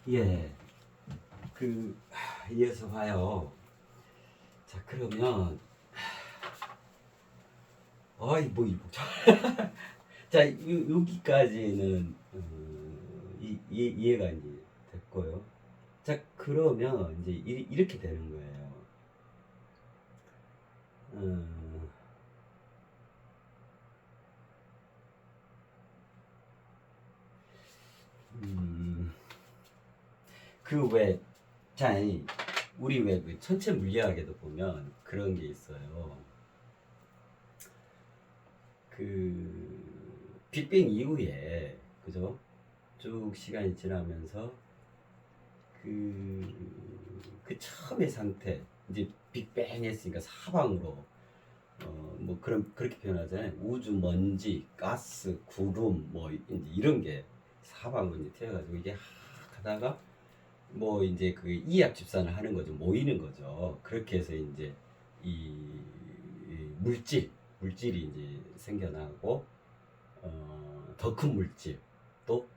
예, 이어서 봐요. 자, 그러면, 어이, 뭐, 이거. 자, 여기까지는, 이해가 이제 됐고요. 자, 그러면 이제 이렇게 되는 거예요. 음, 음, 그 왜, 자, 우리 왜그 천체 물리학에도 보면 그런 게 있어요. 빅뱅 이후에, 그죠? 쭉 시간이 지나면서 처음의 상태, 이제 빅뱅 했으니까 사방으로, 뭐 그렇게 표현하잖아요. 우주 먼지, 가스, 구름, 뭐 이제 이런 게 사방으로 이제 튀어가지고 이게 하다가 뭐 이제 이합 집산을 하는 거죠. 모이는 거죠. 그렇게 해서 이제 이 물질이 이제 생겨나고, 더 큰 물질, 또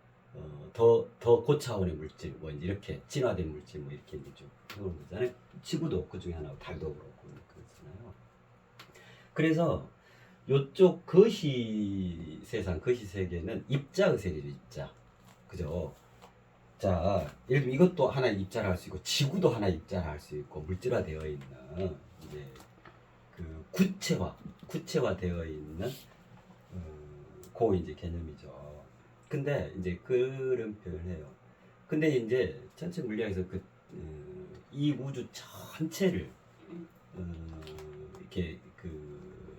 더 고차원의 물질, 뭐 이제 이렇게 진화된 물질, 뭐 이렇게 이제 쭉 그런 거잖아요. 지구도 그 중에 하나고 달도 그렇고 그렇잖아요. 그래서 요쪽 거시 세상, 거시 세계는 입자의 세계죠, 입자. 그죠? 자, 예를 들면 이것도 하나의 입자를 할 수 있고, 지구도 하나의 입자를 할 수 있고, 물질화되어 있는, 이제, 구체화되어 있는, 이제 개념이죠. 근데, 이제 그런 표현을 해요. 근데 이제, 전체 물리학에서 이 우주 전체를, 이렇게,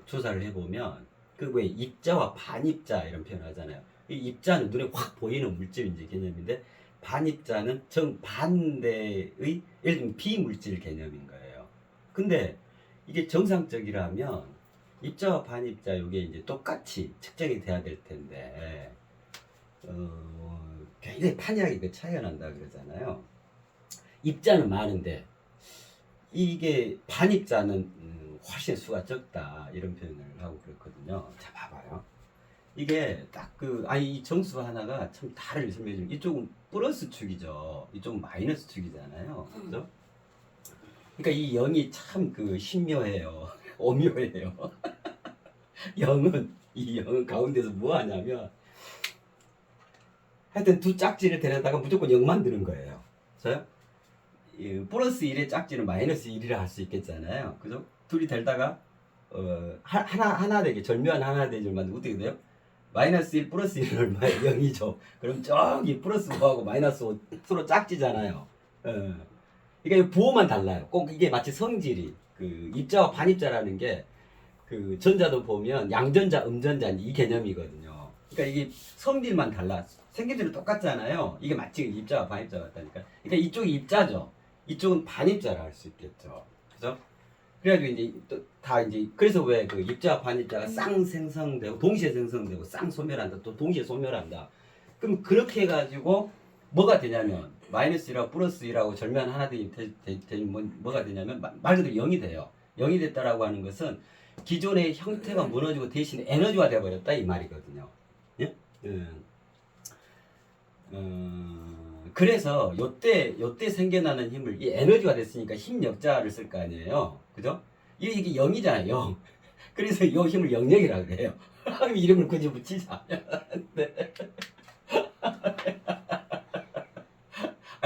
조사를 해보면, 왜 입자와 반입자 이런 표현을 하잖아요. 이 입자는 눈에 확 보이는 물질 이제 개념인데, 반입자는 정반대의 예를 들면 비물질 개념인 거예요. 근데 이게 정상적이라면 입자와 반입자 이게 이제 똑같이 측정이 돼야 될 텐데 굉장히 판이하게 그 차이가 난다 그러잖아요. 입자는 많은데 이게 반입자는 훨씬 수가 적다 이런 표현을 하고 그렇거든요. 자, 봐봐요. 이게 딱 이 정수 하나가 참 다를 설명해 주면 이쪽은 플러스 축이죠. 이쪽은 마이너스 축이잖아요. 그죠? 그러니까 이 0이 참 신묘해요. 오묘해요. 0은 가운데서 뭐 하냐면 하여튼 두 짝지를 데려다가 무조건 0 만드는 거예요. 저요? 플러스 1의 짝지는 마이너스 1이라 할 수 있겠잖아요. 그죠? 둘이 데려다가 하나 되게 절묘한 하나 되게 만들면 어떻게 돼요? 마이너스 1 플러스 1은 얼마예요? 0이죠. 그럼 저기 플러스 5하고 마이너스 5 서로 짝지잖아요. 그러니까 부호만 달라요. 꼭 이게 마치 성질이 입자와 반입자라는 게 전자도 보면 양전자, 음전자 이 개념이거든요. 그러니까 이게 성질만 달라. 생기질은 똑같잖아요. 이게 마치 입자와 반입자 같다니까. 그러니까 이쪽이 입자죠. 이쪽은 반입자라 할 수 있겠죠. 그죠? 그래가지고 이제 다 이제 그래서 왜 입자와 반입자가 쌍 생성되고 동시에 생성되고 쌍 소멸한다 또 동시에 소멸한다. 그럼 그렇게 해가지고 뭐가 되냐면 마이너스 1하고 플러스 1하고 절묘한 하나 되면 뭐가 되냐면 말 그대로 0이 돼요. 0이 됐다라고 하는 것은 기존의 형태가 무너지고 대신 에너지화 되어버렸다 이 말이거든요. 예? 그래서 요때 생겨나는 힘을 이 에너지가 됐으니까 힘 역자를 쓸 거 아니에요. 그죠? 이게 0이잖아요. 0. 그래서 이 힘을 영역이라고 그래요. 이름을 굳이 붙이자. 네.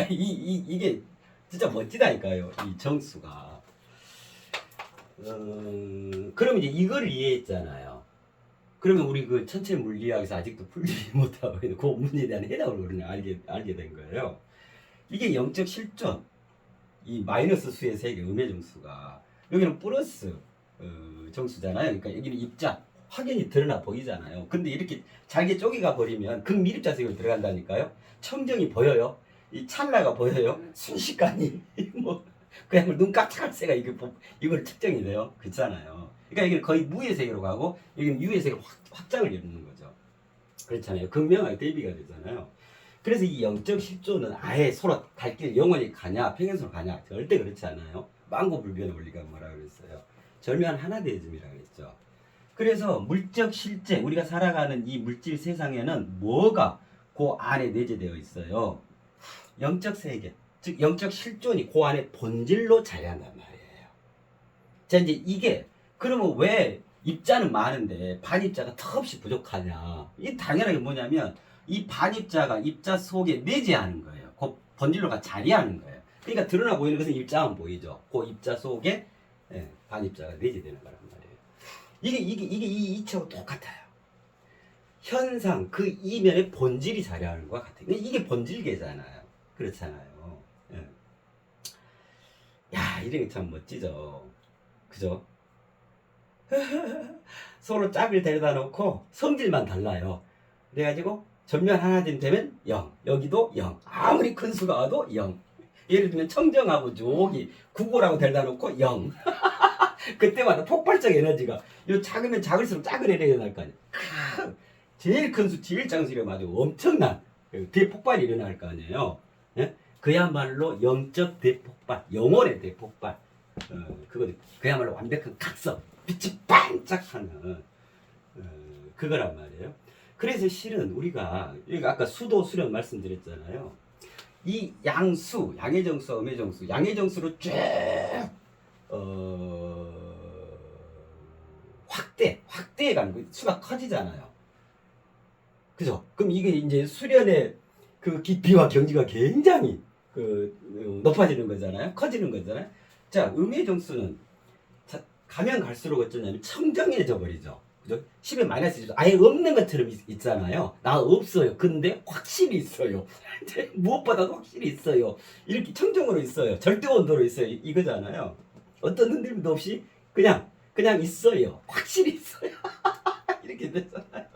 이게 진짜 멋지다니까요. 이 정수가. 그러면 이제 이걸 이해했잖아요. 그러면 우리 천체 물리학에서 아직도 풀지 못하고 있는 그 문제에 대한 해답을 우리는 알게 된 거예요. 이게 영적 실존, 이 마이너스 수의 세계, 음의 정수가 여기는 플러스 정수잖아요. 그러니까 여기는 입자, 확연히 드러나 보이잖아요. 근데 이렇게 잘게 쪼개가 버리면 극미립자색으로 들어간다니까요. 청정이 보여요. 이 찰나가 보여요. 순식간이 뭐 그냥 눈 깜짝할 새가 이걸 측정이 돼요. 그렇잖아요. 그러니까 이게 거의 무의 세계로 가고 여기는 유의 세계 확장을 이루는 거죠. 그렇잖아요. 극명하게 대비가 되잖아요. 그래서 이 영적 실존은 아예 서로 갈 길 영원히 가냐 평행선으로 가냐 절대 그렇지 않아요. 만고불변의 원리가 뭐라 그랬어요. 절묘한 하나되어짐이라 그랬죠. 그래서 물적 실제 우리가 살아가는 이 물질 세상에는 뭐가 그 안에 내재되어 있어요. 영적 세계, 즉 영적 실존이 그 안에 본질로 자리한단 말이에요. 자, 이제 이게 그러면 왜 입자는 많은데 반입자가 턱없이 부족하냐? 이 당연하게 뭐냐면 이 반입자가 입자 속에 내재하는 거예요. 그 본질로가 자리하는 거예요. 그러니까 드러나 보이는 것은 입자만 보이죠. 그 입자 속에 반입자가 내재되는 거란 말이에요. 이게 이 이치하고 똑같아요. 현상 그 이면의 본질이 자리하는 것과 같아요. 이게 본질계잖아요. 그렇잖아요. 예. 야, 이런 게 참 멋지죠. 그죠? 서로 짝을 데려다 놓고 성질만 달라요. 그래가지고 전면 하나쯤 되면 0, 여기도 0. 아무리 큰 수가 와도 0. 예를 들면 청정하고 저기 구고라고 데려다 놓고 0. 그때마다 폭발적 에너지가 요 작으면 작을수록 작은 에너지가 날 거 아니에요. 제일 큰 수, 제일 작은 수를 맞으면 엄청난 대폭발이 일어날 거 아니에요. 예? 그야말로 영적 대폭발, 영혼의 대폭발. 그거 그야말로 완벽한 각성, 빛이 반짝하는 그거란 말이에요. 그래서 실은 우리가 아까 수도 수령 말씀드렸잖아요. 이 양수, 양의 정수, 음의 정수, 양의 정수로 쭉 확대해가는 거, 수가 커지잖아요. 그죠? 그럼 이게 이제 수련의 그 깊이와 경지가 굉장히 높아지는 거잖아요. 커지는 거잖아요. 자, 음의 정수는 가면 갈수록 어쩌냐면 청정해져 버리죠. 그죠? 10의 마이너스 1도 아예 없는 것처럼 있잖아요. 나 없어요. 근데 확실히 있어요. 무엇보다도 확실히 있어요. 이렇게 청정으로 있어요. 절대 온도로 있어요. 이거잖아요. 어떤 흔들림도 없이 그냥 있어요. 확실히 있어요. 이렇게 되잖아요.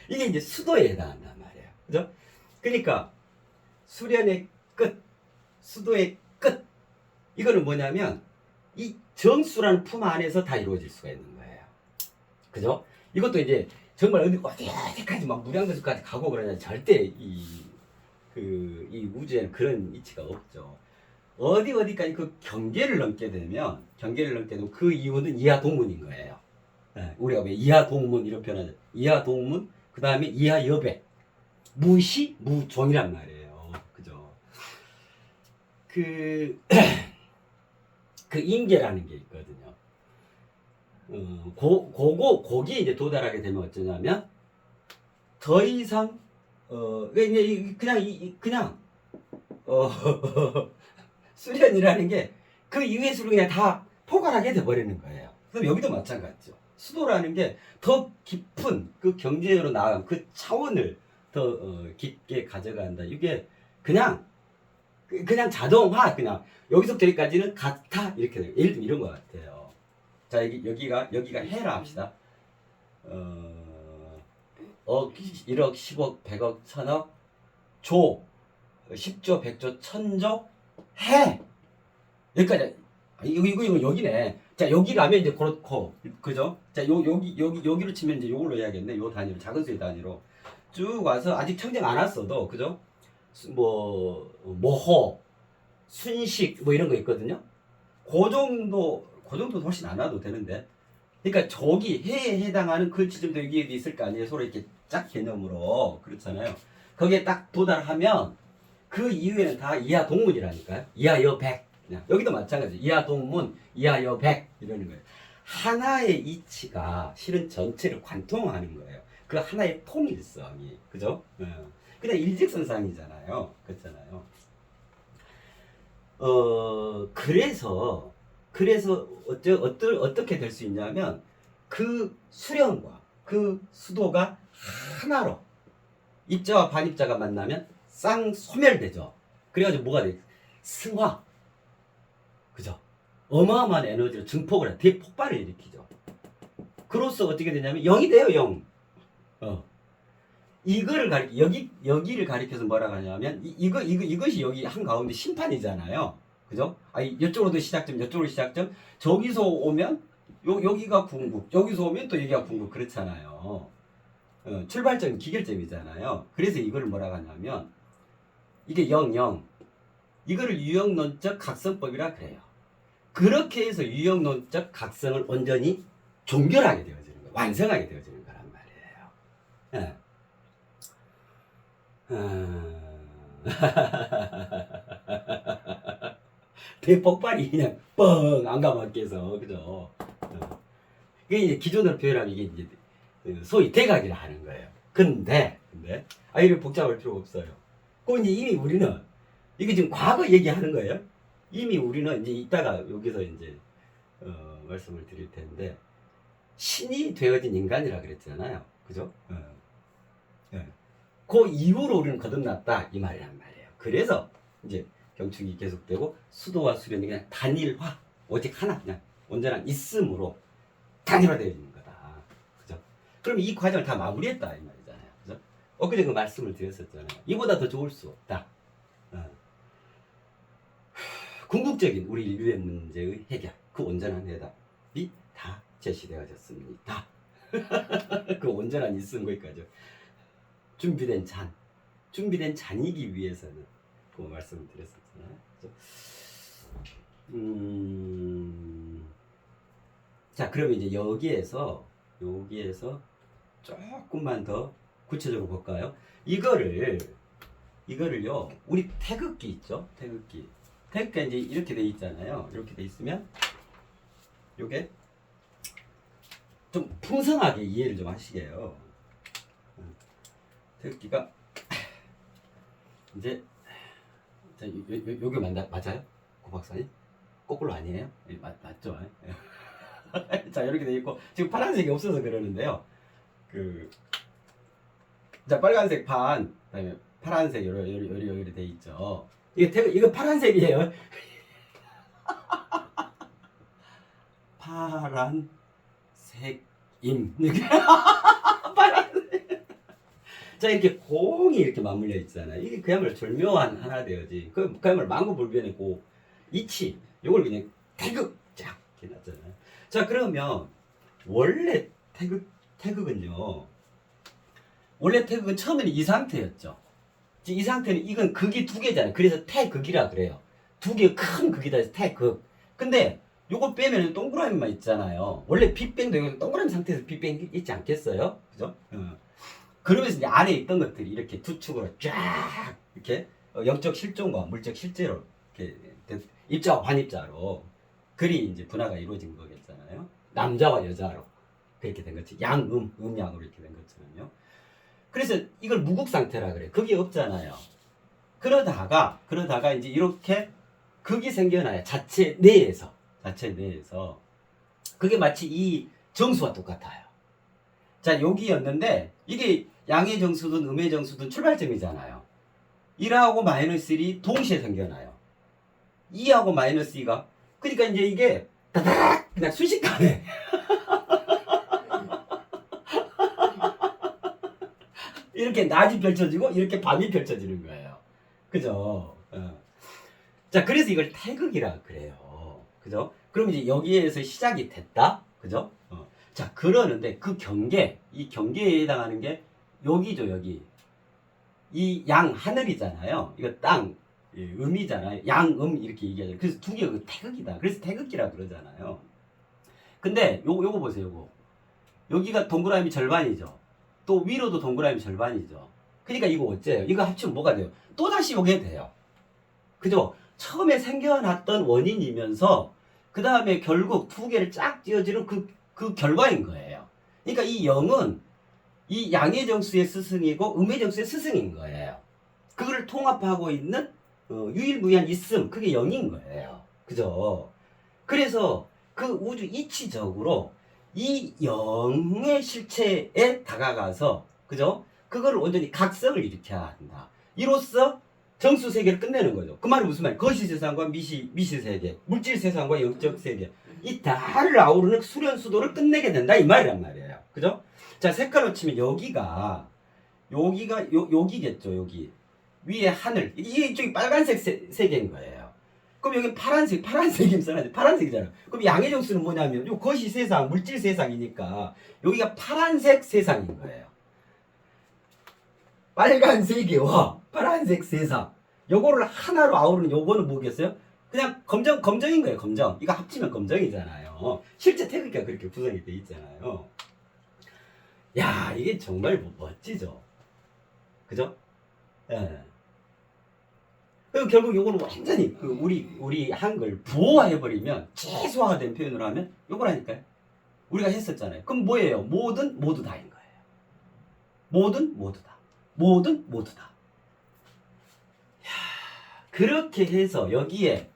이게 이제 수도에 해당한단 말이에요. 그죠? 그러니까 수련의 끝, 수도의 끝. 이거는 뭐냐면 이 정수라는 품 안에서 다 이루어질 수가 있는 거예요. 그죠? 이것도 이제 정말 어디까지 막 무량거수까지 가고 그러냐 절대 이 우주에는 그런 이치가 없죠. 어디까지 그 경계를 넘게 되면 그 이유는 이하 동문인 거예요. 우리가 왜 이하 동문 이런 표현하죠. 이하 동문, 그 다음에 이하 여백, 무시 무종이란 말이에요. 그죠? 그 인계라는 게 있거든요. 거기에 이제 도달하게 되면 어쩌냐면 더 이상 그냥 수련이라는 게 그 이후의 수를 그냥 다 포괄하게 돼버리는 거예요. 그럼 여기도 마찬가지죠. 수도라는 게 더 깊은 그 경지로 나아간 그 차원을 더 깊게 가져간다. 이게 그냥 자동화, 그냥 여기서부터 여기까지는 같아 이렇게 돼요. 예를 들면 이런 것 같아요. 자, 여기가 해라 합시다. 1억, 10억, 100억, 1000억, 조, 10조, 100조, 1000조, 해. 여기까지. 이거 여기네. 자, 여기라면 이제 그렇고, 그죠? 자, 여기로 치면 이제 요걸로 해야겠네. 요 단위로, 작은 수의 단위로. 쭉 와서 아직 청정 안 왔어도, 그죠? 모호, 순식, 이런 거 있거든요. 그 정도 훨씬 안 와도 되는데. 그러니까 저기 해에 해당하는 그 지점도 여기에 있을 거 아니에요. 서로 이렇게 짝 개념으로. 그렇잖아요. 거기에 딱 도달하면 그 이후에는 다 이하 동문이라니까요. 이하 여백. 여기도 마찬가지. 이하 동문, 이하 여백. 이러는 거예요. 하나의 이치가 실은 전체를 관통하는 거예요. 그 하나의 통일성이. 그죠? 그냥 일직선상이잖아요. 그렇잖아요. 그래서 어떻게 될 수 있냐면 그 수령과 그 수도가 하나로 입자와 반입자가 만나면 쌍소멸되죠. 그래가지고 뭐가 돼? 승화. 그죠? 어마어마한 에너지로 증폭을 해. 대폭발을 일으키죠. 그로써 어떻게 되냐면 0이 돼요. 0. 이거를 여기를 가리켜서 뭐라고 하냐면 이것이 여기 한가운데 심판이잖아요. 그죠? 이쪽으로도 시작점, 이쪽으로 시작점. 저기서 오면 여기가 궁극, 여기서 오면 또 여기가 궁극. 그렇잖아요. 출발점이 기결점이잖아요. 그래서 이거를 뭐라고 하냐면 이게 0. 이거를 유형론적 각성법이라 그래요. 그렇게 해서 유형론적 각성을 온전히 종결하게 되어지는 거예요. 완성하게 되어지는 거란 말이에요. 대폭발이 그냥 뻥 안가맞게서 그죠? 그게 이제 기존으로 표현하면 이게 이제 소위 대각이라 하는 거예요. 근데 이렇게 복잡할 필요가 없어요. 그 이제 이미 우리는 이게 지금 과거 얘기하는 거예요. 이미 우리는 이제 이따가 여기서 이제 말씀을 드릴 텐데 신이 되어진 인간이라 그랬잖아요. 그죠? 그 이후로 우리는 거듭났다 이 말이란 말이에요. 그래서 이제 경축이 계속되고 수도와 수련이 그냥 단일화 오직 하나 그냥 온전한 있음으로 단일화되어지는 거다. 그죠? 그럼 이 과정을 다 마무리했다 이 말이잖아요. 그죠? 엊그제 그 말씀을 드렸었잖아요. 이보다 더 좋을 수 없다. 궁극적인 우리 인류의 문제의 해결, 그 온전한 해답이 다 제시되어졌습니다. 그 온전한 있음 거기까지 준비된 잔이기 위해서는 그 말씀을 드렸었잖아요. 자, 그러면 이제 여기에서 조금만 더 구체적으로 볼까요? 이거를요, 우리 태극기 있죠? 태극기가 이제 이렇게 돼 있잖아요. 이렇게 돼 있으면 요게 좀 풍성하게 이해를 좀 하시게요. 태극기가 이제 자, 요게 맞아요? 고 박사님? 거꾸로 아니에요? 맞죠? 자, 이렇게 돼 있고 지금 파란색이 없어서 그러는데요. 자, 빨간색 판, 그다음에 파란색 요리 돼 있죠. 이거 파란색이에요. 파란색임. 파란색. 자, 이렇게 공이 이렇게 맞물려 있잖아요. 이게 그야말로 절묘한 하나 되어지. 그야말로 만고불변의 고 이치. 요걸 그냥 태극 쫙 이렇게 놨잖아요. 자, 그러면 원래 태극은요. 원래 태극은 처음에는 이 상태였죠. 이 상태는 이건 극이 두 개잖아요. 그래서 태극이라 그래요. 두 개 큰 극이다 해서 태극. 근데 요거 빼면 동그라미만 있잖아요. 원래 빅뱅도 여기 동그라미 상태에서 빅뱅 있지 않겠어요? 그죠? 그러면서 이제 안에 있던 것들이 이렇게 두 축으로 쫙 이렇게 영적 실존과 물적 실제로 이렇게 입자와 반입자로 글이 이제 분화가 이루어진 거겠잖아요. 남자와 여자로 그렇게 된 거지. 양음, 음양으로 이렇게 된 것처럼요. 그래서 이걸 무국 상태라 그래. 그게 없잖아요. 그러다가 이제 이렇게 극이 생겨나요. 자체 내에서. 그게 마치 이 정수와 똑같아요. 자, 여기였는데 이게 양의 정수든 음의 정수든 출발점이잖아요. 1하고 마이너스 1이 동시에 생겨나요. 2하고 마이너스 2가 그러니까 이제 이게 다다닥 그냥 순식간에 이렇게 낮이 펼쳐지고 이렇게 밤이 펼쳐지는 거예요. 그죠? 자, 그래서 이걸 태극이라 그래요. 그죠? 그럼 이제 여기에서 시작이 됐다. 그죠? 자, 그러는데 이 경계에 해당하는 게 여기죠, 여기. 이 양 하늘이잖아요. 이거 땅, 음이잖아요. 양음 이렇게 얘기하잖아요. 그래서 두 개가 태극이다. 그래서 태극기라 그러잖아요. 근데 요거 보세요, 요거. 여기가 동그라미 절반이죠. 또 위로도 동그라미 절반이죠. 그러니까 이거 어째요? 이거 합치면 뭐가 돼요? 또다시 요게 돼요. 그죠? 처음에 생겨났던 원인이면서 그 다음에 결국 두 개를 쫙 띄어지는 그 결과인 거예요. 그러니까 이 영은 이 양의 정수의 스승이고 음의 정수의 스승인 거예요. 그거를 통합하고 있는 유일무이한 있음, 그게 영인 거예요. 그죠? 그래서 그 우주 이치적으로 이 영의 실체에 다가가서, 그죠? 그거를 온전히 각성을 일으켜야 한다. 이로써 정수 세계를 끝내는 거죠. 그 말은 무슨 말이에요? 거시 세상과 미시 세계, 물질 세상과 영적 세계, 이 다를 아우르는 수련 수도를 끝내게 된다 이 말이란 말이에요. 그죠? 자, 색깔로 치면 여기가 여기겠죠. 여기 위에 하늘, 이게 이쪽이 빨간색 세계인 거예요. 그럼 여기 파란색이 써야지. 파란색이잖아. 그럼 양의 정수는 뭐냐면 요 거시 세상, 물질 세상이니까 여기가 파란색 세상인 거예요. 빨간 세계와 파란색 세상, 요거를 하나로 아우르는 요거는 뭐겠어요? 그냥 검정인 거예요. 검정. 이거 합치면 검정이잖아요. 실제 태극기가 그렇게 구성이 돼 있잖아요. 야, 이게 정말 멋지죠. 그죠? 예. 그 결국 요거는 완전히 그 우리 한글 부호화해버리면 최소화된 표현으로 하면 요거라니까요. 우리가 했었잖아요. 그럼 뭐예요? 뭐든 모두 다인 거예요. 뭐든 모두 다. 뭐든 모두 다. 그렇게 해서 여기에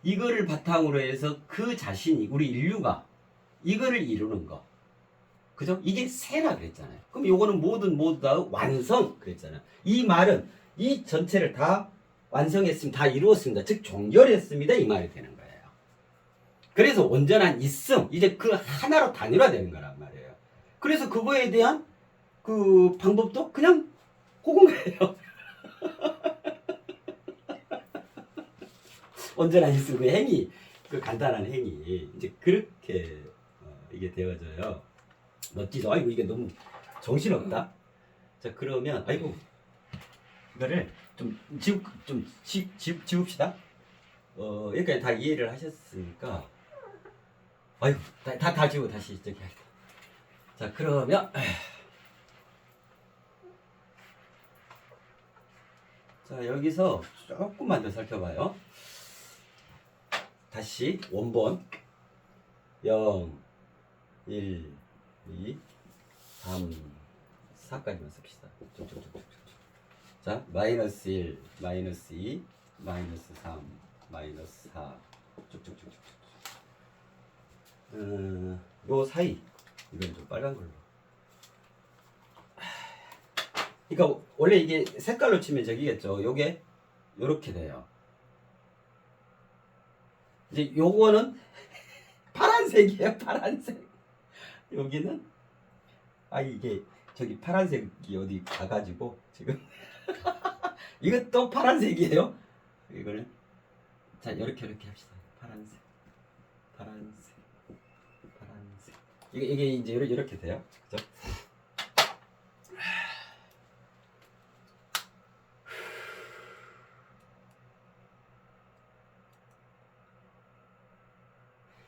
이거를 바탕으로 해서 그 자신이 우리 인류가 이거를 이루는 거. 그죠? 이게 세라 그랬잖아요. 그럼 요거는 뭐든 모두 다 완성 그랬잖아요. 이 말은 이 전체를 다 완성했습니다. 다 이루었습니다. 즉 종결했습니다. 이 말이 되는 거예요. 그래서 온전한 있음 이제 그 하나로 단일화되는 거란 말이에요. 그래서 그거에 대한 그 방법도 그냥 그건 거예요. 온전한 있음 그 행위 그 간단한 행위 이제 그렇게 이게 되어져요. 멋지죠? 아이고 이게 너무 정신없다. 자 그러면 아이고 이거를 좀 지웁시다. 여기까지 다 이해를 하셨으니까 아이고 다 지우고 다시 저기 할게요. 자 그러면 자 여기서 조금만 더 살펴봐요. 다시 원본 0 1 2 3 4까지만 씁시다. 자 마이너스 1 마이너스 2 마이너스 3 마이너스 4 쭉쭉쭉쭉 요 사이 이건 좀 빨간 걸로. 그러니까 원래 이게 색깔로 치면 저기겠죠. 요게 요렇게 돼요. 이제 요거는 파란색이에요. 파란색. 여기는 이게 저기 파란색이 어디 가가지고 지금 이것도 파란색이에요. 이거는 자 이렇게 합시다. 파란색. 이게 이제 이렇게 돼요. 그죠?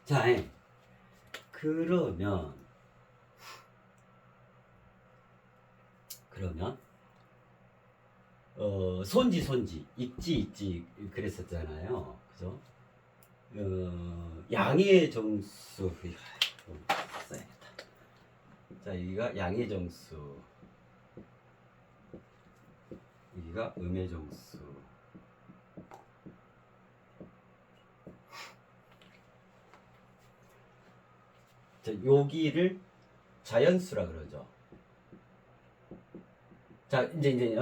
자, 그러면 손지 있지 그랬었잖아요. 그죠? 양의 정수 써야겠다. 자 여기가 양의 정수 여기가 음의 정수 자 여기를 자연수라 그러죠. 자 이제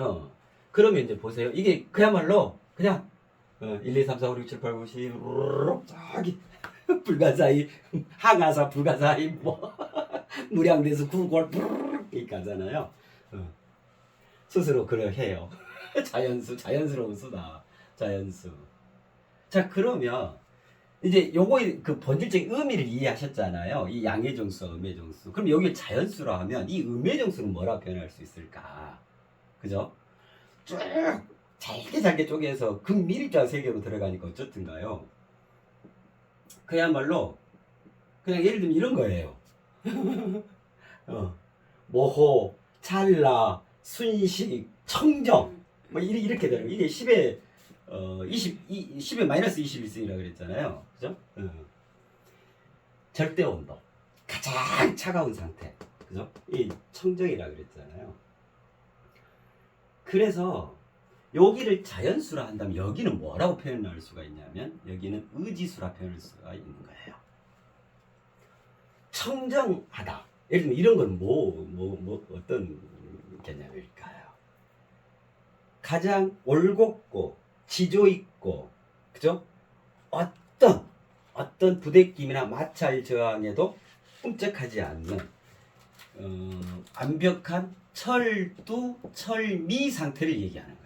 그러면 이제 보세요. 이게 그야말로 그냥 1, 2, 3, 4, 5, 6, 7, 8, 9, 10 저기 불가사의 항아사 불가사의 뭐 무량대수 구골 이렇게 가잖아요. 스스로 그래 해요. 자연스러운 수다. 자연수. 자 그러면 이제 요거의 그 본질적인 의미를 이해하셨잖아요. 이 양의 정수와 음의 정수. 그럼 여기 자연수로 하면 이 음의 정수는 뭐라고 표현할 수 있을까? 그죠? 쭉 잘게 쪼개서 극밀입자 세계로 들어가니까 어쨌든가요. 그야말로 그냥 예를 들면 이런 거예요. 모호, 찰나, 순식, 청정 뭐 이렇게 되는 이게 10에 10에 마이너스 21승이라고 그랬잖아요. 그죠? 절대 온도 가장 차가운 상태. 그죠? 이 청정이라고 그랬잖아요. 그래서 여기를 자연수라 한다면 여기는 뭐라고 표현할 수가 있냐면 여기는 의지수라 표현할 수가 있는 거예요. 청정하다. 예를 들면 이런 건 어떤 개념일까요? 가장 올곧고 지조 있고 그죠? 어떤 부대낌이나 마찰 저항에도 꿈쩍하지 않는 완벽한 철두 철미 상태를 얘기하는 거예요.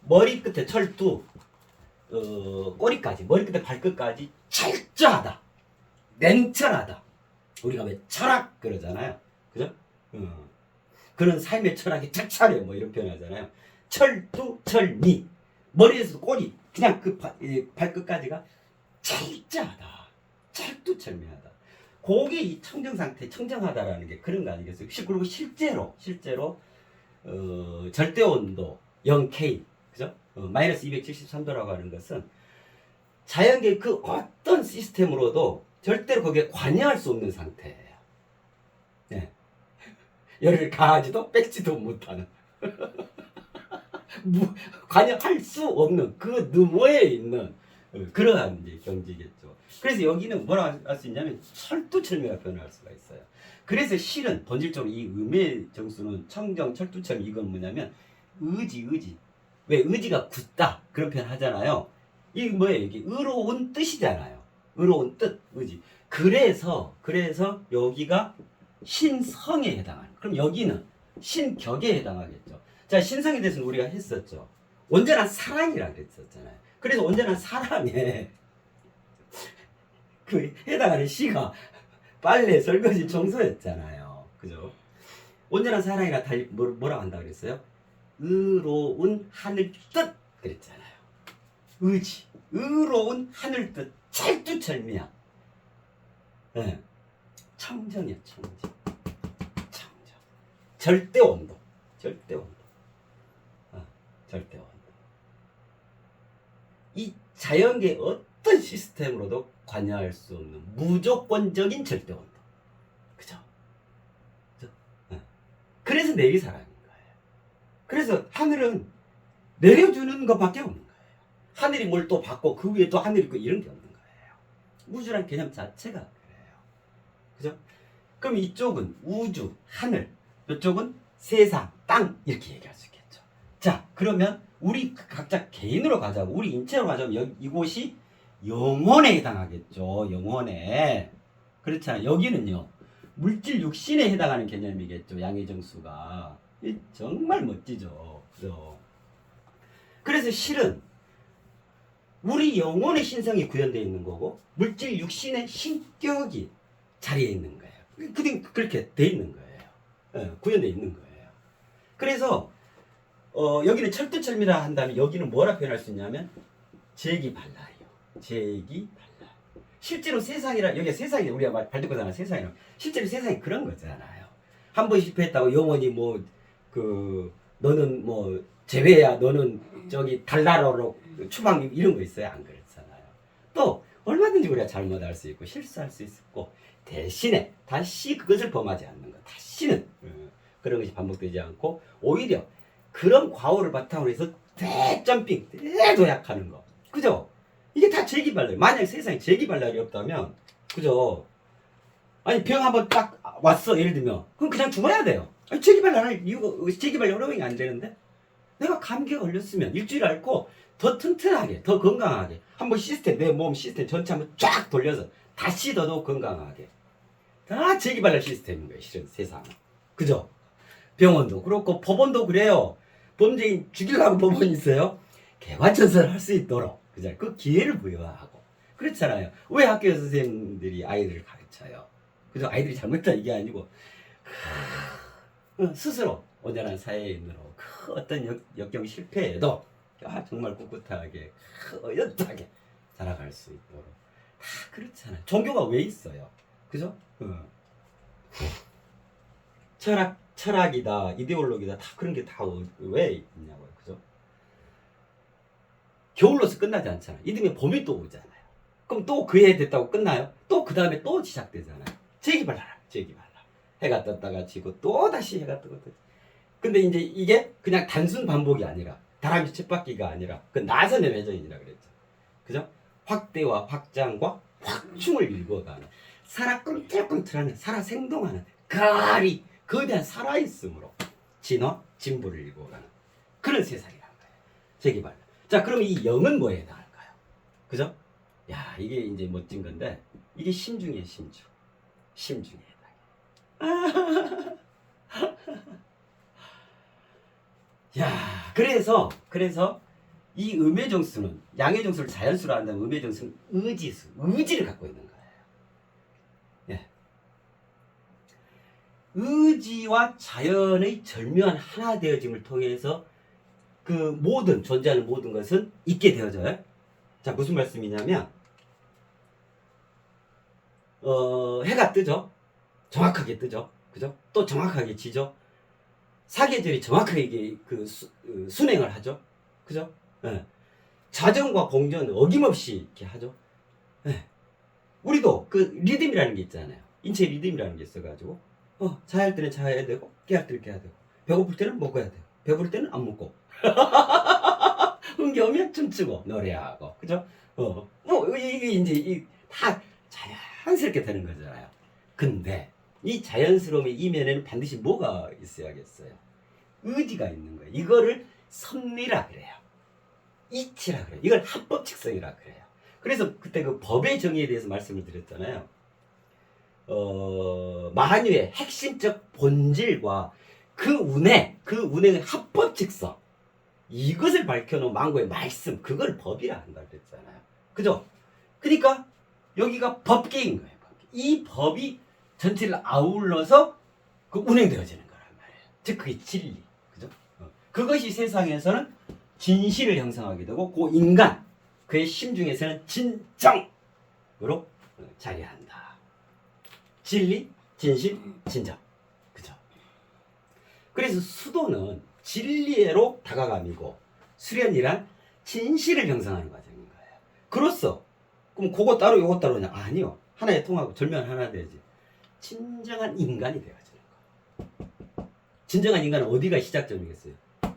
머리 끝에 철두 꼬리까지 머리 끝에 발끝까지 철저하다. 냉철하다. 우리가 왜 철학 그러잖아요. 그죠? 그런 삶의 철학이 착찰해 뭐 이런 표현하잖아요. 철두 철미 머리에서 꼬리 그냥 그 발끝까지가 철저하다. 철두철미하다. 그게 이 청정 상태 청정하다라는 게 그런 거 아니겠어요? 그리고 실제로 절대 온도 0K 그죠? 마이너스 273도라고 하는 것은 자연계 그 어떤 시스템으로도 절대로 거기에 관여할 수 없는 상태예요. 네. 열을 가하지도 뺏지도 못하는 관여할 수 없는 그 너머에 있는 그러한 이제 경지겠죠. 그래서 여기는 뭐라고 할 수 있냐면 철두철미가 표현할 수가 있어요. 그래서 실은 본질적으로 이 음의 정수는 청정, 철두철미 이건 뭐냐면 의지. 왜 의지가 굳다 그런 표현 하잖아요. 이게 뭐예요? 이게 의로운 뜻이잖아요. 의로운 뜻, 의지. 그래서 여기가 신성에 해당하는. 그럼 여기는 신격에 해당하겠죠. 자, 신성에 대해서는 우리가 했었죠. 온전한 사랑이라 그랬었잖아요. 그래서 온전한 사랑에 그 해당하는 시가 빨래, 설거지, 청소였잖아요. 그죠? 온전한 사랑이라 달리 뭐라고 한다 그랬어요? 의로운 하늘 뜻 그랬잖아요. 의지, 의로운 하늘 뜻, 철두철미야. 네. 청정이야, 청정. 절대 온도. 절대 온도. 이 자연계 어떤 시스템으로도 관여할 수 없는 무조건적인 절대 온도. 그죠? 그래서 내리사랑인 거예요. 그래서 하늘은 내려주는 것밖에 없는 거예요. 하늘이 뭘 또 받고 그 위에 또 하늘이 있고 이런 게 없는 거예요. 우주란 개념 자체가 그래요. 그죠? 그럼 이쪽은 우주, 하늘, 이쪽은 세상, 땅 이렇게 얘기할 수 있겠죠. 자, 그러면 우리 각자 개인으로 가자고, 우리 인체로 가자면 이곳이 영혼에 해당하겠죠. 영혼에. 그렇잖아요. 여기는요 물질 육신에 해당하는 개념이겠죠. 양의 정수가 정말 멋지죠. 그죠? 그래서 실은 우리 영혼의 신성이 구현되어 있는 거고 물질 육신의 신격이 자리에 있는 거예요. 그렇게 돼 있는 거예요. 구현되어 있는 거예요. 그래서 여기는 철두철미라 한다면 여기는 뭐라 표현할 수 있냐면 재기발랄이요. 재기발랄. 실제로 세상이라, 여기가 세상이 우리가 발 딛고 사는 세상이라, 실제로 세상이 그런 거잖아요. 한 번 실패했다고 영원히 너는 제외야, 너는 저기 달나라로 추방 이런 거 있어요? 안 그렇잖아요. 또 얼마든지 우리가 잘못할 수 있고 실수할 수 있고 대신에 다시 그것을 범하지 않는 것, 다시는 그런 것이 반복되지 않고 오히려 그런 과오를 바탕으로 해서 대점핑, 대도약하는 거. 그죠? 이게 다 재기발랄. 만약 세상에 재기발랄이 없다면, 그죠? 아니, 병 한번 딱 왔어, 예를 들면. 그럼 그냥 죽어야 돼요. 아니, 재기발랄 할 이유가, 재기발랄 허용이 안 되는데? 내가 감기가 걸렸으면 일주일 앓고 더 튼튼하게, 더 건강하게. 한번 시스템, 내 몸 시스템 전체 한번 쫙 돌려서 다시 더더욱 건강하게. 다 재기발랄 시스템인 거예요, 실은 세상은. 그죠? 병원도 그렇고 법원도 그래요. 범죄인 죽이려고 법원이 있어요. 개과천선을 할 수 있도록 그죠? 그 기회를 부여하고 그렇잖아요. 왜 학교 선생님들이 아이들을 가르쳐요? 그죠? 아이들이 잘못했다 이게 아니고 스스로 온전한 사회에 있는 그 어떤 역경 실패에도 정말 꿋꿋하게 어엿하게 자라갈 수 있도록 다 그렇잖아요. 종교가 왜 있어요? 그죠? 철학이다, 이데올로기다, 다 그런 게 다 왜 있냐고요. 그죠? 겨울로서 끝나지 않잖아요. 이듬해 봄이 또 오잖아요. 그럼 또 그 해 됐다고 끝나요? 또 그 다음에 또 시작되잖아요. 재기발랄. 해가 떴다가 지고 또 다시 해가 뜨고. 근데 이제 이게 그냥 단순 반복이 아니라 다람쥐 쳇바퀴가 아니라 그 나선의 외전이라 그랬죠. 그죠? 확대와 확장과 확충을 일궈가는 살아 꿈틀꿈틀하는 살아 생동하는 가리 거대한 살아있음으로 진화, 진보를 일궈가는 그런 세상이라는 거예요. 재기발랄. 자, 그럼 이 영은 뭐에 해당할까요? 그죠? 야, 이게 이제 멋진 건데 이게 심중이에요, 심중. 심중에 해당해. 야, 그래서 이 음의 정수는 양의 정수를 자연수로 한다면 음의 정수는 의지수, 의지를 갖고 있는 거예요. 예. 의지와 자연의 절묘한 하나 되어짐을 통해서 그 모든 존재하는 모든 것은 있게 되어져요. 자, 무슨 말씀이냐면 해가 뜨죠. 정확하게 뜨죠. 그죠? 또 정확하게 지죠. 사계절이 정확하게 순행을 하죠. 그죠? 예. 자전과 공전 어김없이 이렇게 하죠. 예. 우리도 그 리듬이라는 게 있잖아요. 인체 리듬이라는 게 있어가지고 자할 때는 자야 되고 깨할 때는 깨야 되고 배고플 때는 먹어야 돼요. 배부를 때는 안 먹고 흥겨우면 춤추고 노래하고 그죠? 뭐 이게 이제 다 자연스럽게 되는 거잖아요. 근데 이 자연스러움의 이면에는 반드시 뭐가 있어야겠어요? 의지가 있는 거예요. 이거를 섭리라 그래요. 이치라 그래요. 이걸 합법칙성이라 그래요. 그래서 그때 그 법의 정의에 대해서 말씀을 드렸잖아요. 만유의 핵심적 본질과 그 운행의 합법칙성, 이것을 밝혀놓은 망고의 말씀, 그걸 법이라 한다 그랬잖아요. 그죠? 그러니까 여기가 법계인 거예요. 이 법이 전체를 아울러서 그 운행되어지는 거란 말이에요. 즉 그게 진리. 그죠? 그것이 세상에서는 진실을 형성하게 되고 그 인간, 그의 심중에서는 진정으로 자리한다. 진리, 진실, 진정. 그죠? 그래서 수도는 진리로 다가감이고 수련이란 진실을 형성하는 과정인 거예요. 그로써 그럼 그거 따로 요거 따로 그냥 아니요. 하나에 통하고 절면 하나 되지. 진정한 인간이 되어지는 거예요. 진정한 인간은 어디가 시작점이겠어요?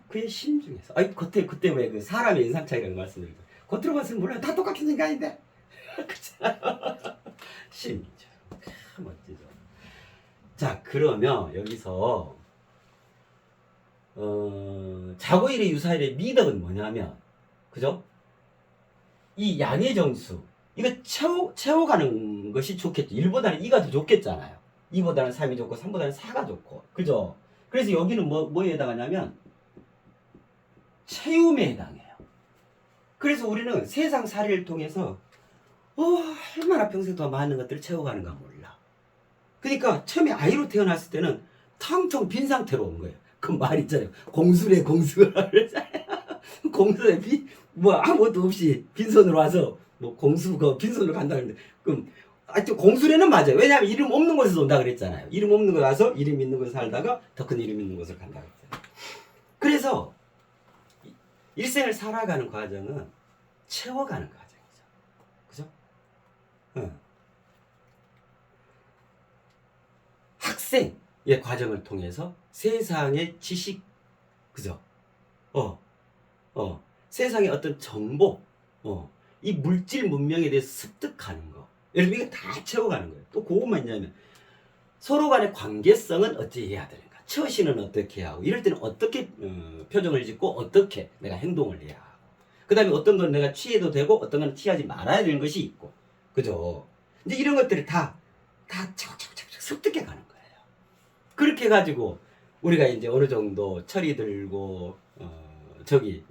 그의 심중에서. 아니 그때 왜 그 사람의 인상 차이라고 말씀드렸죠. 겉으로 봤으면 몰라요. 다 똑같은 인간인데. 심중. 멋지죠. 자, 그러면 여기서 자고일의 유사일의 미덕은 뭐냐면, 그죠? 이 양의 정수, 이거 채워가는 것이 좋겠죠. 1보다는 2가 더 좋겠잖아요. 2보다는 3이 좋고 3보다는 4가 좋고, 그죠? 그래서 여기는 뭐에 해당하냐면 채움에 해당해요. 그래서 우리는 세상 살이를 통해서 얼마나 평생 동안 많은 것들을 채워가는가 몰라. 그러니까 처음에 아이로 태어났을 때는 텅텅 빈 상태로 온 거예요. 그 말 있잖아요. 공수래 공수라 그러잖아요. 공수래 뭐 아무것도 없이 빈손으로 와서 뭐 공수 그 빈손으로 간다 그러는데 그럼 하여튼 공수래는 맞아요. 왜냐하면 이름 없는 곳에서 온다 그랬잖아요. 이름 없는 곳에 와서 이름 있는 곳에 살다가 더 큰 이름 있는 곳을 간다 그랬잖아요. 그래서 일생을 살아가는 과정은 채워가는 과정이죠. 그죠? 학생의 과정을 통해서 세상의 지식, 그죠? 세상의 어떤 정보, 이 물질 문명에 대해서 습득하는 거. 여러분, 이게 다 채워가는 거예요. 또 그것만 있냐면, 서로 간의 관계성은 어찌 해야 되는가? 처신은 어떻게 하고, 이럴 때는 어떻게 표정을 짓고, 어떻게 내가 행동을 해야 하고. 그 다음에 어떤 건 내가 취해도 되고, 어떤 건 취하지 말아야 되는 것이 있고, 그죠? 이제 이런 것들을 다 차곡차곡 습득해 가는 거예요. 그렇게 해가지고, 우리가 이제 어느 정도 철이 들고,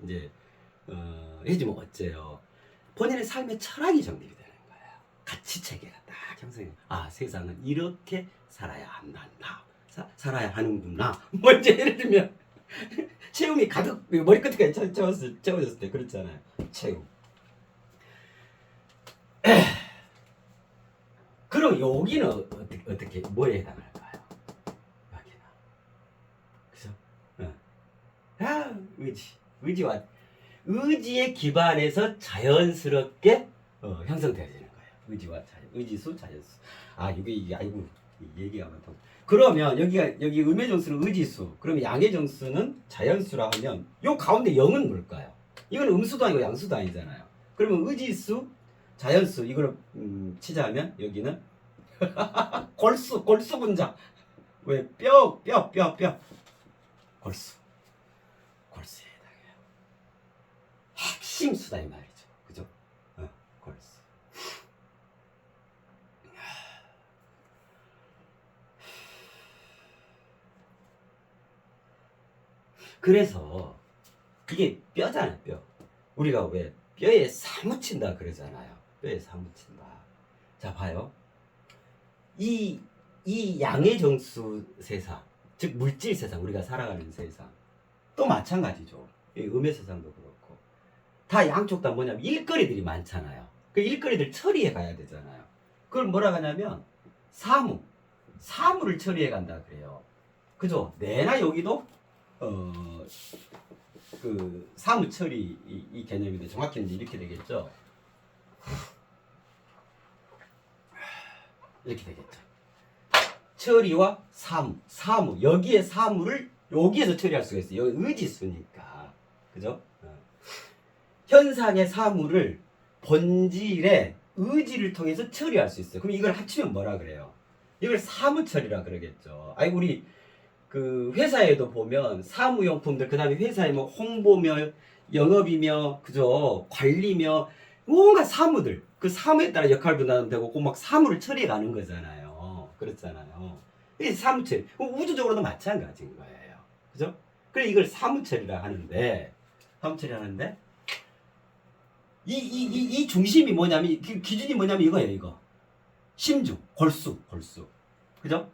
이제, 해주면 어째요? 본인의 삶의 철학이 정립이 되는 거예요. 가치 체계가 딱 형성이. 세상은 이렇게 살아야 한단다. 살아야 하는구나. 뭐 이제 예를 들면 체움이 가득 머리끝까지 채워졌을 때 그렇잖아요. 체움. 그럼 여기는 어떻게 뭐에 해당할까요? 여기는. 그죠? 의지에 기반해서 자연스럽게 형성되어지는 거예요. 의지와 자연, 의지수, 자연수. 이게 아이고 얘기가 많다. 그러면 여기 음의 정수는 의지수, 그러면 양의 정수는 자연수라 하면 요 가운데 0은 뭘까요? 이건 음수도 아니고 양수도 아니잖아요. 그러면 의지수, 자연수 이걸 치자면 여기는 골수 분자. 왜 뼈 골수에 해당해요. 핵심 수다 이 말이죠. 그죠? 골수. 그래서 이게 뼈잖아요. 뼈. 우리가 왜 뼈에 사무친다 그러잖아요. 뼈에 사무친다. 자, 봐요. 이 양의 정수 세상, 즉 물질 세상, 우리가 살아가는 세상 또 마찬가지죠. 음의 세상도 그렇고 다 양쪽 다 뭐냐면 일거리들이 많잖아요. 그 일거리들 처리해 가야 되잖아요. 그걸 뭐라 하냐면 사무를 처리해 간다 그래요. 그죠? 내나 여기도 그 사무처리 이 개념인데 정확히는 이렇게 되겠죠. 이렇게 되겠죠. 처리와 사무 여기에 사무를 여기에서 처리할 수가 있어요. 여기 의지수니까 그죠? 현상의 사무를 본질의 의지를 통해서 처리할 수 있어요. 그럼 이걸 합치면 뭐라 그래요? 이걸 사무처리라 그러겠죠. 아니 우리 그 회사에도 보면 사무용품들 그다음에 회사에 뭐 홍보며 영업이며 그죠 관리며 뭔가 사무들 그 사무에 따라 역할 분담 되고 꼭 막 사무를 처리해 가는 거잖아요. 그렇잖아요. 이게 사무처리 우주적으로도 마찬가지인 거예요. 그죠? 그래 이걸 사무처리라 하는데 이 중심이 뭐냐면 그 기준이 뭐냐면 이거예요. 이거 심중 골수 그죠?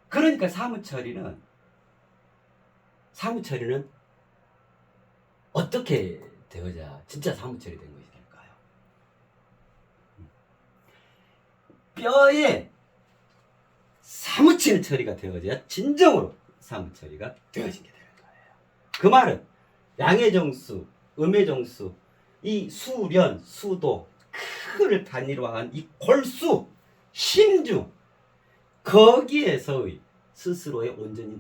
그러니까 사무처리는 어떻게 되어야 진짜 사무처리 된 것이 될까요? 뼈에 사무치는 처리가 되어져야 진정으로 사무처리가 되어지게 되는 거예요. 그 말은 양의 정수, 음의 정수, 이 수련, 수도, 크를 단위로 한 이 골수, 심중 거기에서의 스스로의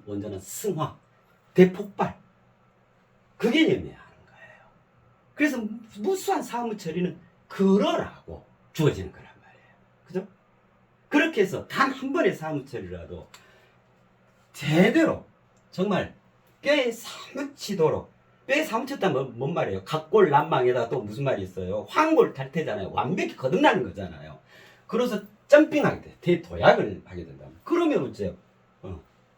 온전한 승화, 대폭발 그 개념이야 하는 거예요. 그래서 무수한 사무처리는 그러라고 주어지는 거란 말이에요. 그죠? 그렇게 해서 단 한 번의 사무처리라도 제대로 정말 꽤 사무치도록 꽤 사무쳤다면 뭔 말이에요? 각골난망에다가 또 무슨 말이 있어요? 황골탈퇴잖아요. 완벽히 거듭나는 거잖아요. 그래서 점핑하게 돼. 대도약을 하게 된다. 그러면 이제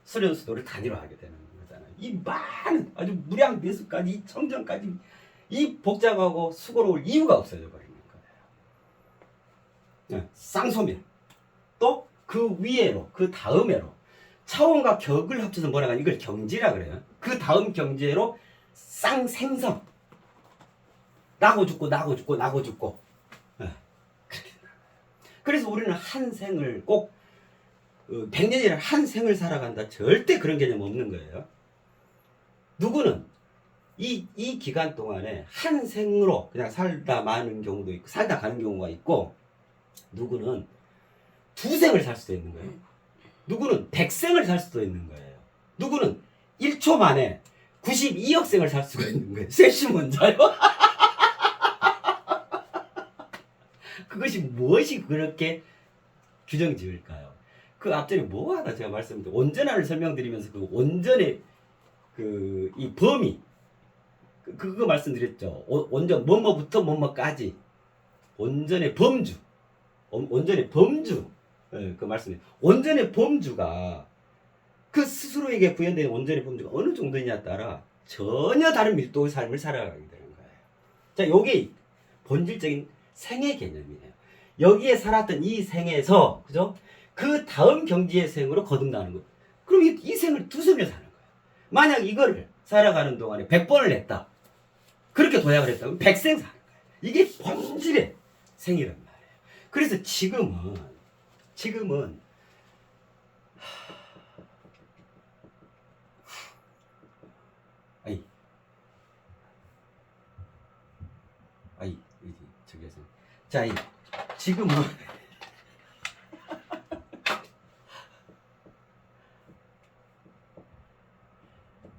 수련수도를 단위로 하게 되는 거잖아요. 이 많은 아주 무량 배수까지 이 청정까지 이 복잡하고 수고로울 이유가 없어져 버리는 거예요. 쌍소멸 또 그 위에로 그 다음에로 차원과 격을 합쳐서 뭐라고 하냐 이걸 경지라 그래요. 그 다음 경지로 쌍생성 나고 죽고 그래서 우리는 한 생을 꼭 100년이라 한 생을 살아간다 절대 그런 개념 없는 거예요. 누구는 이 기간 동안에 한 생으로 그냥 살다 마는 경우도 있고 살다 가는 경우가 있고 누구는 두 생을 살 수도 있는 거예요. 누구는 100생을 살 수도 있는 거예요. 누구는 1초 만에 92억 생을 살 수가 있는 거예요. 셋이 뭔자요? 그것이 무엇이 그렇게 규정 지을까요? 그 앞전에 뭐 하나 제가 말씀드린 온전한을 설명드리면서 그 온전의 그 이 범위 그거 말씀드렸죠. 온전 뭐뭐부터 뭐뭐까지 온전의 범주 그 말씀이 온전의 범주가 그 스스로에게 부여된 온전의 범주가 어느 정도냐에 따라 전혀 다른 밀도의 삶을 살아가게 되는 거예요. 자, 요게 본질적인 생의 개념이에요. 여기에 살았던 이 생에서 그죠? 그 다음 경지의 생으로 거듭나는 거. 그럼 이 생을 두 생을 사는 거예요. 만약 이거를 살아가는 동안에 100번을 했다. 그렇게 도약을 했다면 100생 사는 거예요. 이게 본질의 생이란 말이에요. 그래서 지금은 저기서 자, 지금은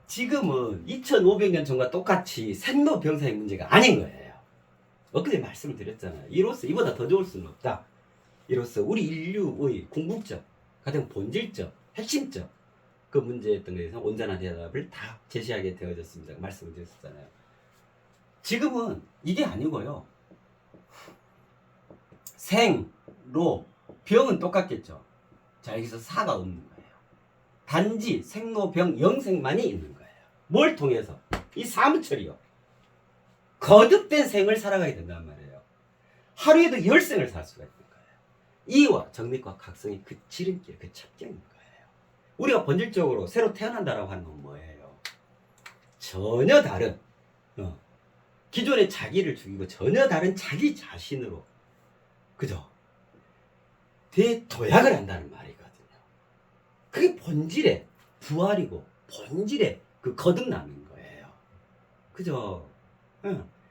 지금은 2500년 전과 똑같이 생로병사의 문제가 아닌 거예요. 엊그제 말씀을 드렸잖아요. 이로써 이보다 더 좋을 수는 없다. 이로써 우리 인류의 궁극적, 가장 본질적, 핵심적 그 문제였던 것에서 온전한 대답을 다 제시하게 되어졌습니다. 말씀을 드렸잖아요. 지금은 이게 아니고요. 생, 로, 병은 똑같겠죠. 자, 여기서 사가 없는 거예요. 단지 생로, 병, 영생만이 있는 거예요. 뭘 통해서? 이 사무처리요. 거듭된 생을 살아가게 된단 말이에요. 하루에도 10생을 살 수가 있는 거예요. 이와 정맥과 각성이 그 지름길, 그 첩경인 거예요. 우리가 본질적으로 새로 태어난다라고 하는 건 뭐예요? 전혀 다른 기존의 자기를 죽이고 전혀 다른 자기 자신으로 그죠? 대도약을 한다는 말이거든요. 그게 본질의 부활이고 본질의 그 거듭남인 거예요. 그죠?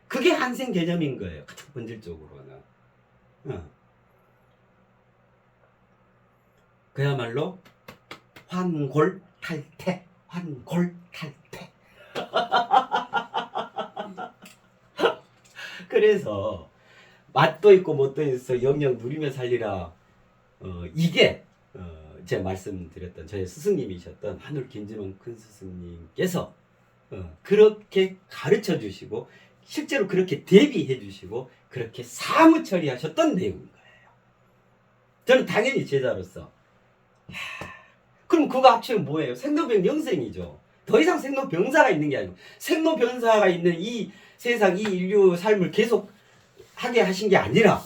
그게 한생 개념인 거예요. 가장 본질적으로는. 그야말로 환골탈태, 환골탈태. 그래서 맛도 있고 뭣도 있어 영영 누리며 살리라. 이게 제가 말씀드렸던 저의 스승님이셨던 한울 김진원 큰 스승님께서 그렇게 가르쳐 주시고 실제로 그렇게 대비해 주시고 그렇게 사무 처리하셨던 내용인 거예요. 저는 당연히 제자로서 그럼 그거 합치면 뭐예요? 생로병 영생이죠. 더 이상 생로병사가 있는 게 아니고 생로병사가 있는 이 세상 이 인류 삶을 계속 하게 하신 게 아니라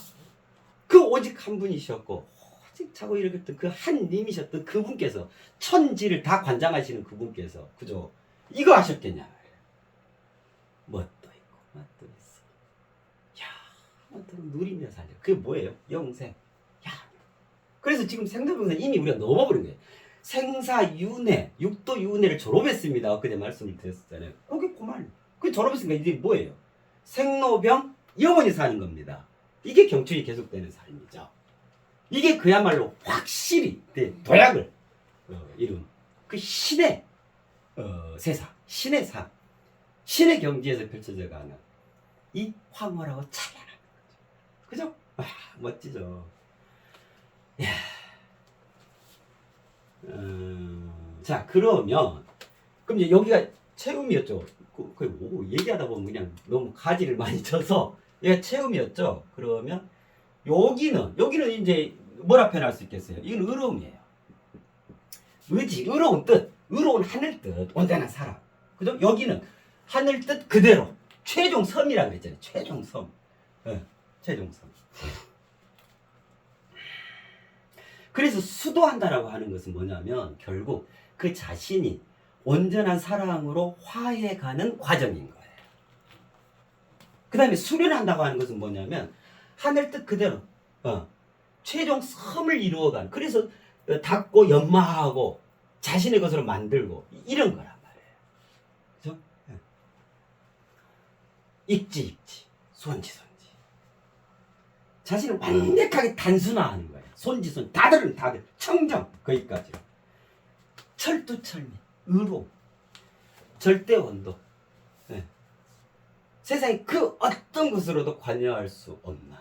그 오직 한 분이셨고 오직 자고 일어났던 그 한 님이셨던 그분께서 천지를 다 관장하시는 그분께서 그죠? 이거 하셨겠냐 말이에요. 뭣도 있고 맛도 있어. 야, 맛도 누리며 살려. 그게 뭐예요? 영생. 야. 그래서 지금 생로병사 이미 우리가 넘어버린 거예요. 생사윤회, 육도윤회를 졸업했습니다. 그때 말씀을 드렸잖아요. 그게 그만. 그 졸업했으니까 이제 뭐예요? 생로병 영원히 사는 겁니다. 이게 경춘이 계속되는 삶이죠. 이게 그야말로 확실히 도약을 이룬 그 신의 세상, 신의 삶, 신의 경지에서 펼쳐져가는 이 황홀하고 찬란한 거죠. 그죠? 아, 멋지죠. 야. 자, 그러면 그럼 이제 여기가 체험이었죠. 얘기하다 보면 그냥 너무 가지를 많이 쳐서 얘가 체험이었죠. 그러면 여기는 이제 뭐라 표현할 수 있겠어요? 이건 의로움이에요. 의지, 의로운 뜻, 의로운 하늘 뜻, 온전한 사람. 그죠? 여기는 하늘 뜻 그대로 최종 섬이라고 그랬잖아요. 최종 섬. 최종 섬. 그래서 수도한다라고 하는 것은 뭐냐면 결국 그 자신이 온전한 사랑으로 화해가는 과정인 거예요. 그 다음에 수련한다고 하는 것은 뭐냐면 하늘 뜻 그대로 최종 섬을 이루어가는, 그래서 닦고 연마하고 자신의 것으로 만들고 이런 거란 말이에요. 그죠? ik지, 손지. 자신을 완벽하게 단순화하는 거예요. 손지, 다들 청정, 거기까지. 철두철미, 의로, 절대 온도. 세상에 그 어떤 것으로도 관여할 수 없는,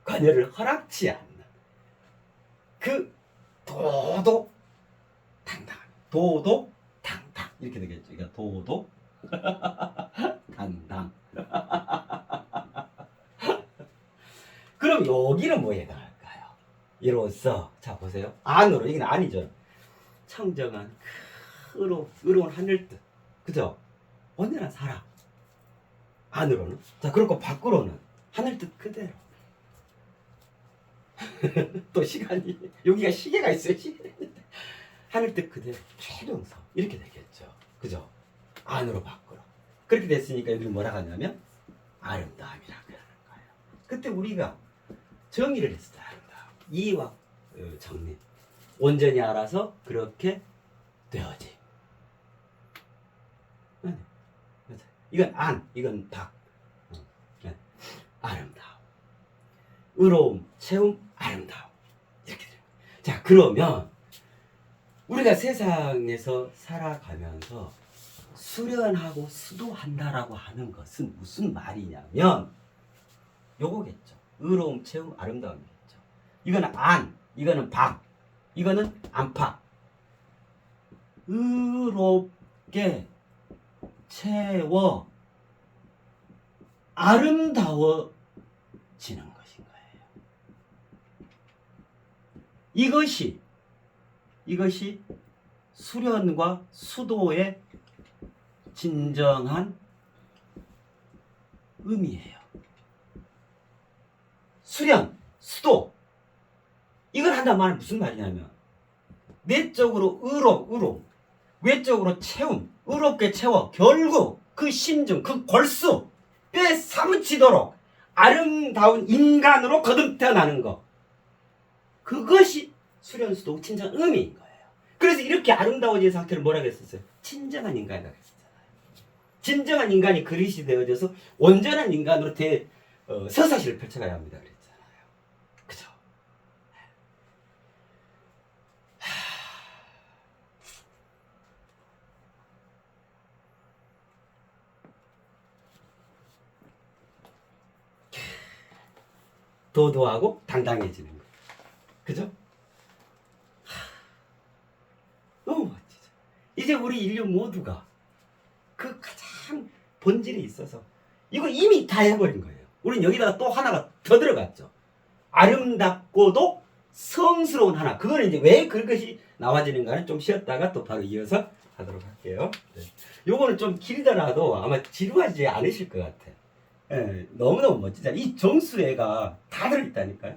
관여를 허락치 않는 그 도도당당, 도도당당 이렇게 되겠죠. 그러니까 도도당당. 그럼 여기는 뭐에 해당할까요? 이로써 자 보세요. 안으로, 이건 아니죠. 청정한 의로운 하늘뜻, 그죠? 온전한 사랑. 안으로는, 자 그렇고 밖으로는 하늘뜻 그대로. 또 시간이, 여기가 시계가 있어요. 하늘뜻 그대로 최종성 이렇게 되겠죠. 그죠? 안으로 밖으로. 그렇게 됐으니까 여기 뭐라 하냐면 아름다움이라고 하는 거예요. 그때 우리가 정의를 했어요. 아름다움. 이와 정리. 온전히 알아서 그렇게 되어짐. 이건 안, 이건 박. 아름다움. 의로움, 채움, 아름다움. 이렇게 돼요. 자, 그러면 우리가 세상에서 살아가면서 수련하고 수도한다라고 하는 것은 무슨 말이냐면 요거겠죠. 의로움, 채움, 아름다움이겠죠. 이거는 안, 이거는 박, 이거는 안팎. 의롭게 채워 아름다워지는 것인 거예요. 이것이 수련과 수도의 진정한 의미예요. 수련, 수도, 이걸 한단 말은 무슨 말이냐면 내적으로 의로움, 외적으로 채움, 의롭게 채워 결국 그 심중, 그 골수 뼈에 사무치도록 아름다운 인간으로 거듭 태어나는 것, 그것이 수련수도 진정한 의미인 거예요. 그래서 이렇게 아름다워진 상태를 뭐라고 했었어요? 친정한 인간이라고 했었잖아요. 진정한 인간이 그릇이 되어져서 온전한 인간으로 서사시를 펼쳐가야 합니다. 그랬잖아요. 그죠? 도도하고 당당해지는 거. 그죠? 너무 멋지죠. 이제 우리 인류 모두가 그 가장 본질에 있어서 이거 이미 다 해버린 거예요. 우린 여기다가 또 하나가 더 들어갔죠. 아름답고도 성스러운 하나. 그거는 이제 왜 그것이 나와지는가는 좀 쉬었다가 또 바로 이어서 하도록 할게요. 네. 요거는 좀 길더라도 아마 지루하지 않으실 것 같아요. 예, 너무너무 멋지잖아요. 이 정수애가 다 들어있다니까요.